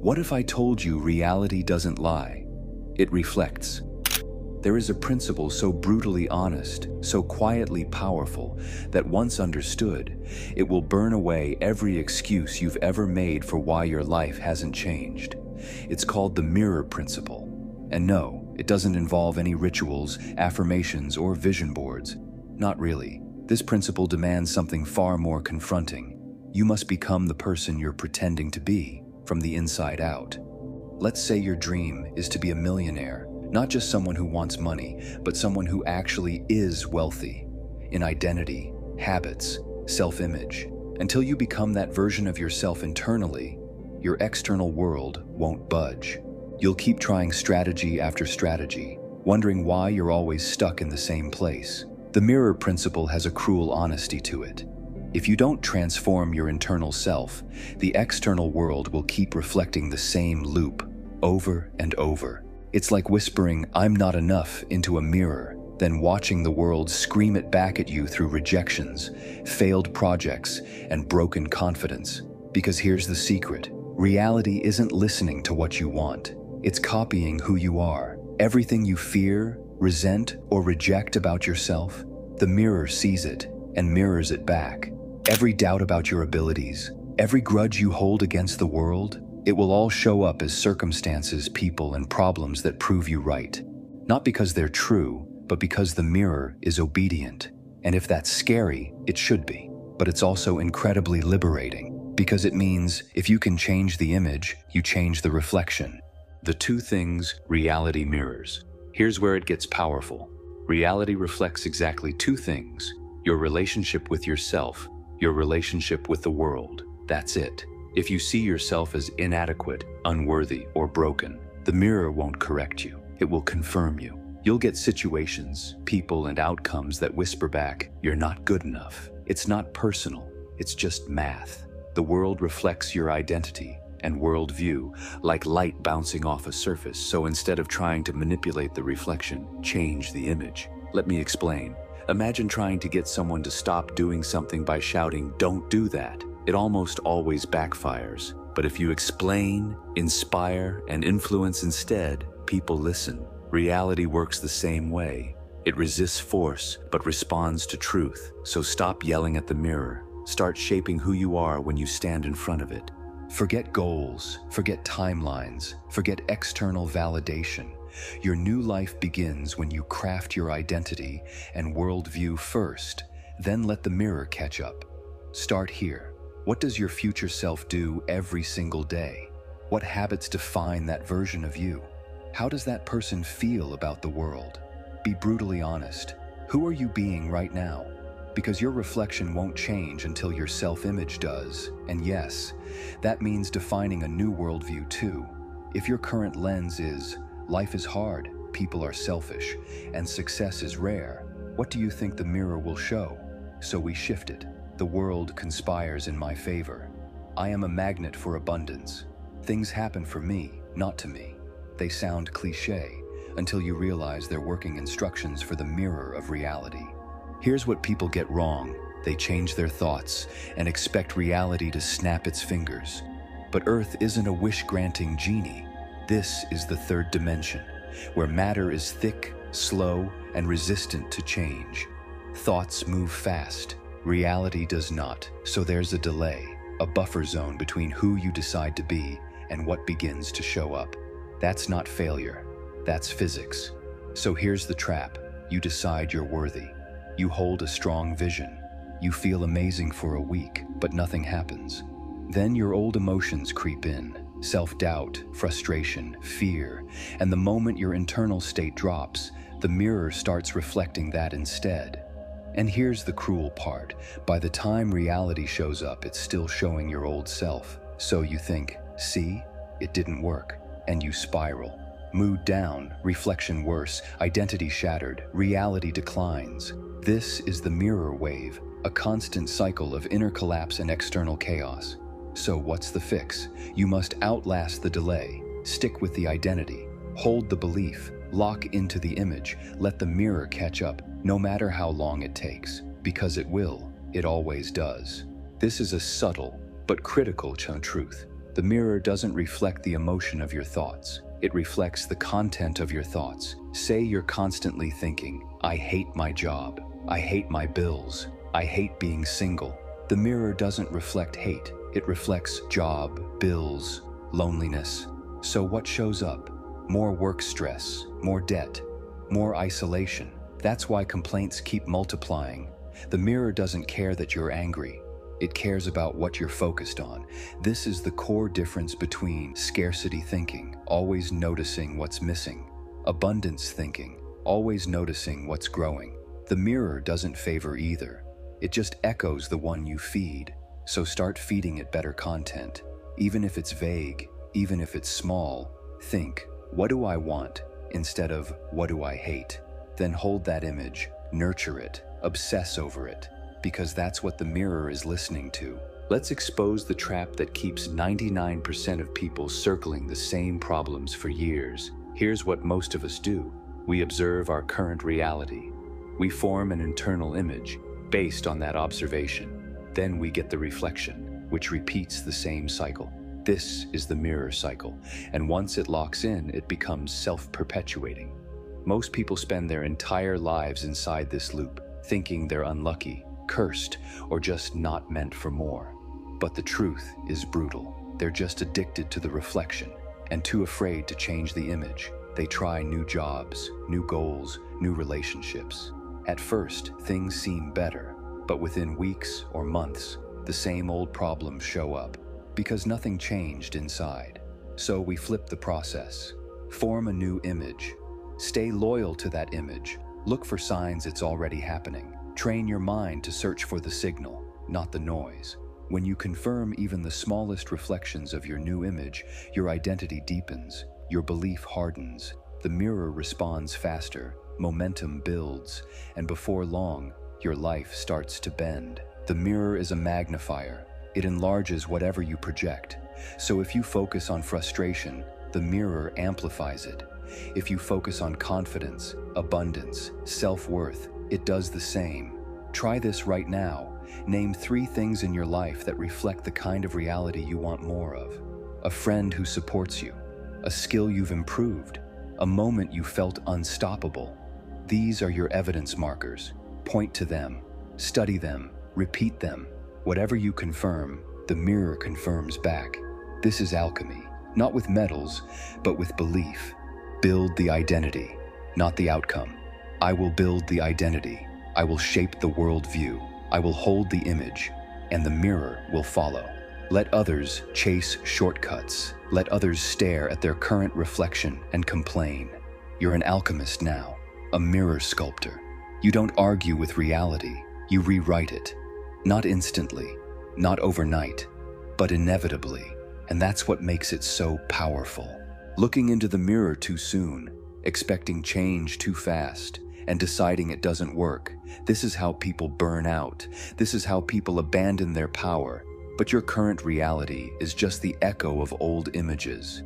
What if I told you reality doesn't lie? It reflects. There is a principle so brutally honest, so quietly powerful, that once understood, it will burn away every excuse you've ever made for why your life hasn't changed. It's called the mirror principle. And no, it doesn't involve any rituals, affirmations, or vision boards. Not really. This principle demands something far more confronting. You must become the person you're pretending to be, from the inside out. Let's say your dream is to be a millionaire, not just someone who wants money, but someone who actually is wealthy, in identity, habits, self-image. Until you become that version of yourself internally, your external world won't budge. You'll keep trying strategy after strategy, wondering why you're always stuck in the same place. The mirror principle has a cruel honesty to it. If you don't transform your internal self, the external world will keep reflecting the same loop over and over. It's like whispering, "I'm not enough," into a mirror, then watching the world scream it back at you through rejections, failed projects, and broken confidence. Because here's the secret. Reality isn't listening to what you want. It's copying who you are. Everything you fear, resent, or reject about yourself, the mirror sees it and mirrors it back. Every doubt about your abilities, every grudge you hold against the world, it will all show up as circumstances, people, and problems that prove you right. Not because they're true, but because the mirror is obedient. And if that's scary, it should be. But it's also incredibly liberating, because it means if you can change the image, you change the reflection. The two things reality mirrors. Here's where it gets powerful. Reality reflects exactly two things: your relationship with yourself, your relationship with the world. That's it. If you see yourself as inadequate, unworthy, or broken, the mirror won't correct you. It will confirm you. You'll get situations, people, and outcomes that whisper back, "You're not good enough." It's not personal. It's just math. The world reflects your identity and worldview like light bouncing off a surface. So instead of trying to manipulate the reflection, change the image. Let me explain. Imagine trying to get someone to stop doing something by shouting, "Don't do that." It almost always backfires. But if you explain, inspire, and influence instead, people listen. Reality works the same way. It resists force, but responds to truth. So stop yelling at the mirror. Start shaping who you are when you stand in front of it. Forget goals, forget timelines, forget external validation. Your new life begins when you craft your identity and worldview first, then let the mirror catch up. Start here. What does your future self do every single day? What habits define that version of you? How does that person feel about the world? Be brutally honest. Who are you being right now? Because your reflection won't change until your self-image does. And yes, that means defining a new worldview too. If your current lens is, life is hard, people are selfish, and success is rare, what do you think the mirror will show? So we shift it. The world conspires in my favor. I am a magnet for abundance. Things happen for me, not to me. They sound cliché until you realize they're working instructions for the mirror of reality. Here's what people get wrong. They change their thoughts and expect reality to snap its fingers. But Earth isn't a wish-granting genie. This is the third dimension, where matter is thick, slow, and resistant to change. Thoughts move fast. Reality does not. So there's a delay, a buffer zone between who you decide to be and what begins to show up. That's not failure. That's physics. So here's the trap. You decide you're worthy. You hold a strong vision. You feel amazing for a week, but nothing happens. Then your old emotions creep in. Self-doubt, frustration, fear. And the moment your internal state drops, the mirror starts reflecting that instead. And here's the cruel part. By the time reality shows up, it's still showing your old self. So you think, see, it didn't work. And you spiral. Mood down, reflection worse, identity shattered, reality declines. This is the mirror wave, a constant cycle of inner collapse and external chaos. So what's the fix? You must outlast the delay, stick with the identity, hold the belief, lock into the image, let the mirror catch up, no matter how long it takes. Because it will, it always does. This is a subtle but critical truth. The mirror doesn't reflect the emotion of your thoughts. It reflects the content of your thoughts. Say you're constantly thinking, I hate my job. I hate my bills. I hate being single. The mirror doesn't reflect hate. It reflects job, bills, loneliness. So what shows up? More work stress, more debt, more isolation. That's why complaints keep multiplying. The mirror doesn't care that you're angry. It cares about what you're focused on. This is the core difference between scarcity thinking, always noticing what's missing, abundance thinking, always noticing what's growing. The mirror doesn't favor either. It just echoes the one you feed. So start feeding it better content. Even if it's vague, even if it's small, think, what do I want? Instead of, what do I hate? Then hold that image, nurture it, obsess over it, because that's what the mirror is listening to. Let's expose the trap that keeps 99% of people circling the same problems for years. Here's what most of us do. We observe our current reality. We form an internal image based on that observation. Then we get the reflection, which repeats the same cycle. This is the mirror cycle, and once it locks in, it becomes self-perpetuating. Most people spend their entire lives inside this loop, thinking they're unlucky, cursed, or just not meant for more. But the truth is brutal. They're just addicted to the reflection and too afraid to change the image. They try new jobs, new goals, new relationships. At first, things seem better, but within weeks or months, the same old problems show up because nothing changed inside. So we flip the process. Form a new image. Stay loyal to that image. Look for signs it's already happening. Train your mind to search for the signal, not the noise. When you confirm even the smallest reflections of your new image, your identity deepens, your belief hardens, the mirror responds faster, momentum builds, and before long, your life starts to bend. The mirror is a magnifier. It enlarges whatever you project. So if you focus on frustration, the mirror amplifies it. If you focus on confidence, abundance, self-worth, it does the same. Try this right now. Name 3 things in your life that reflect the kind of reality you want more of. A friend who supports you, a skill you've improved, a moment you felt unstoppable. These are your evidence markers. Point to them, study them, repeat them. Whatever you confirm, the mirror confirms back. This is alchemy, not with metals, but with belief. Build the identity, not the outcome. I will build the identity. I will shape the worldview. I will hold the image, and the mirror will follow. Let others chase shortcuts. Let others stare at their current reflection and complain. You're an alchemist now, a mirror sculptor. You don't argue with reality, you rewrite it. Not instantly, not overnight, but inevitably. And that's what makes it so powerful. Looking into the mirror too soon, expecting change too fast, and deciding it doesn't work. This is how people burn out. This is how people abandon their power. But your current reality is just the echo of old images.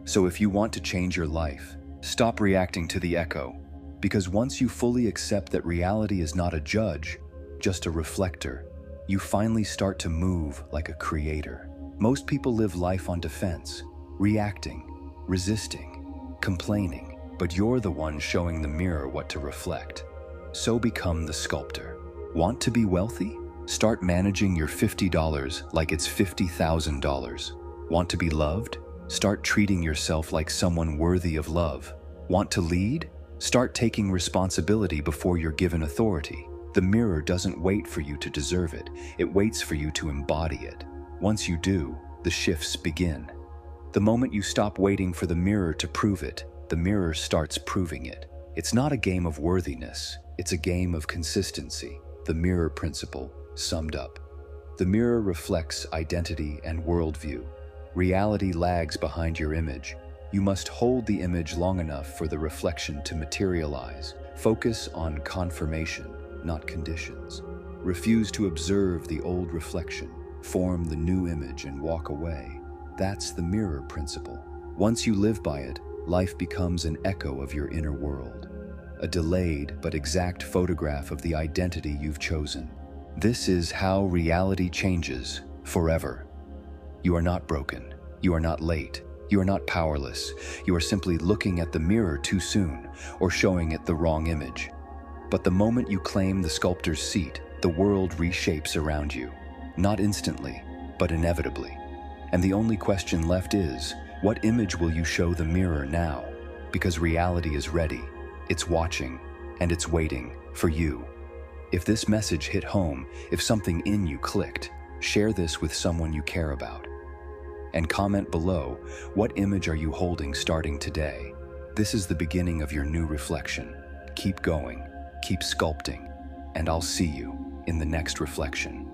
So if you want to change your life, stop reacting to the echo. Because once you fully accept that reality is not a judge, just a reflector, you finally start to move like a creator. Most people live life on defense, reacting, resisting, complaining. But you're the one showing the mirror what to reflect. So become the sculptor. Want to be wealthy? Start managing your $50 like it's $50,000. Want to be loved? Start treating yourself like someone worthy of love. Want to lead? Start taking responsibility before you're given authority. The mirror doesn't wait for you to deserve it. It waits for you to embody it. Once you do, the shifts begin. The moment you stop waiting for the mirror to prove it, the mirror starts proving it. It's not a game of worthiness, it's a game of consistency. The mirror principle, summed up. The mirror reflects identity and worldview. Reality lags behind your image. You must hold the image long enough for the reflection to materialize. Focus on confirmation, not conditions. Refuse to observe the old reflection. Form the new image and walk away. That's the mirror principle. Once you live by it, life becomes an echo of your inner world, a delayed but exact photograph of the identity you've chosen. This is how reality changes forever. You are not broken. You are not late. You are not powerless. You are simply looking at the mirror too soon or showing it the wrong image. But the moment you claim the sculptor's seat, the world reshapes around you. Not instantly, but inevitably. And the only question left is, what image will you show the mirror now? Because reality is ready, it's watching, and it's waiting for you. If this message hit home, if something in you clicked, share this with someone you care about. And comment below, what image are you holding starting today? This is the beginning of your new reflection. Keep going, keep sculpting, and I'll see you in the next reflection.